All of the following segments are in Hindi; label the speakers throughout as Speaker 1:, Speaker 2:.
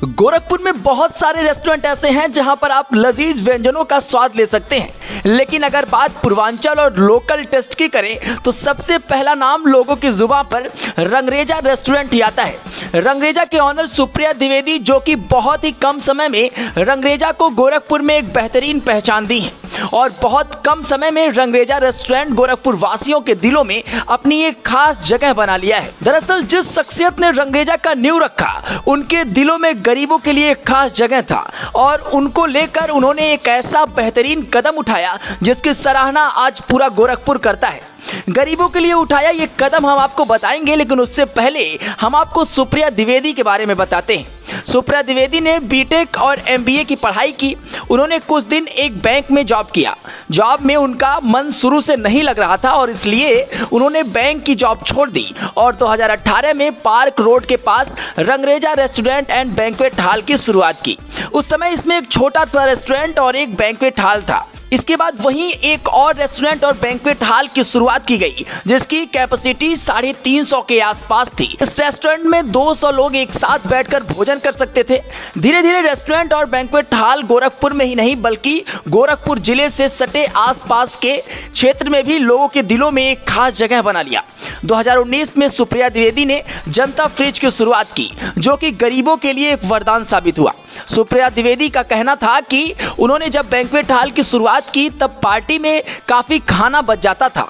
Speaker 1: गोरखपुर में बहुत सारे रेस्टोरेंट ऐसे हैं जहां पर आप लजीज व्यंजनों का स्वाद ले सकते हैं, लेकिन अगर बात पूर्वांचल और लोकल टेस्ट की करें तो सबसे पहला नाम लोगों की जुबान पर रंगरेजा रेस्टोरेंट ही आता है। रंगरेजा के ऑनर सुप्रिया द्विवेदी, जो कि बहुत ही कम समय में रंगरेजा को गोरखपुर में एक बेहतरीन पहचान दी है और बहुत कम समय में रंगरेजा रेस्टोरेंट गोरखपुर वासियों के दिलों में अपनी एक खास जगह बना लिया है। दरअसल जिस शख्सियत ने रंगरेजा का नींव रखा, उनके दिलों में गरीबों के लिए एक खास जगह था और उनको लेकर उन्होंने एक ऐसा बेहतरीन कदम उठाया जिसकी सराहना आज पूरा गोरखपुर करता है। गरीबों के लिए उठाया ये कदम हम आपको बताएंगे, लेकिन उससे पहले हम आपको सुप्रिया द्विवेदी के बारे में बताते हैं। सुप्रिया द्विवेदी ने बीटेक और एमबीए की पढ़ाई की। उन्होंने कुछ दिन एक बैंक में जॉब किया। जॉब में उनका मन शुरू से नहीं लग रहा था और इसलिए उन्होंने बैंक की जॉब छोड़ दी और 2018 में पार्क रोड के पास Rangreza restaurant and banquet hall की शुरुआत की। उस समय इसमें एक छोटा सा रेस्टोरेंट और एक बैंक्वेट हॉल था। इसके बाद वहीं एक और रेस्टोरेंट और बैंक्वेट हॉल की शुरुआत की गई, जिसकी कैपेसिटी 350 के आसपास थी। इस रेस्टोरेंट में 200 लोग एक साथ बैठकर भोजन कर सकते थे। धीरे धीरे रेस्टोरेंट और बैंक्वेट हॉल गोरखपुर में ही नहीं बल्कि गोरखपुर जिले से सटे आसपास के क्षेत्र में भी लोगों के दिलों में एक खास जगह बना लिया। 2019 में सुप्रिया द्विवेदी ने जनता फ्रिज की शुरुआत की, जो कि गरीबों के लिए एक वरदान साबित हुआ। सुप्रिया द्विवेदी का कहना था कि उन्होंने जब बैंक्वेट हॉल की शुरुआत की तब पार्टी में काफी खाना बच जाता था।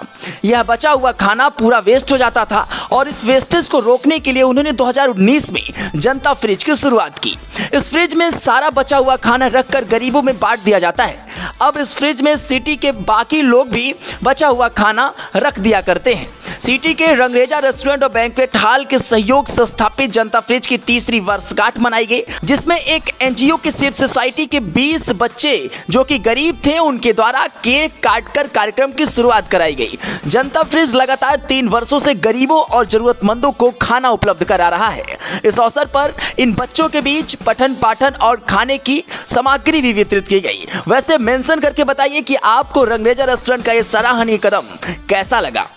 Speaker 1: यह बचा हुआ खाना पूरा वेस्ट हो जाता था और इस वेस्टेज को रोकने के लिए उन्होंने 2019 में जनता फ्रिज की शुरुआत की। इस फ्रिज में सारा बचा हुआ खाना रखकर गरीबों में बांट दिया जाता है। अब इस फ्रिज में सिटी के बाकी लोग भी बचा हुआ खाना रख दिया करते हैं। सिटी के रंगरेजा रेस्टोरेंट और बैंक्वेट हॉल के सहयोग से स्थापित जनता फ्रिज की 3री वर्षगांठ मनाई गई, जिसमें एक एनजीओ की सेव सोसाइटी के 20 बच्चे जो कि गरीब थे उनके द्वारा केक काटकर कार्यक्रम की शुरुआत कराई गई। जनता फ्रिज लगातार 3 वर्षों से गरीबों और जरूरतमंदों को खाना उपलब्ध करा रहा है। इस अवसर पर इन बच्चों के बीच पठन पाठन और खाने की सामग्री भी वितरित की गई। वैसे मेंशन करके बताइए कि आपको रंगरेजा रेस्टोरेंट का ये सराहनीय कदम कैसा लगा।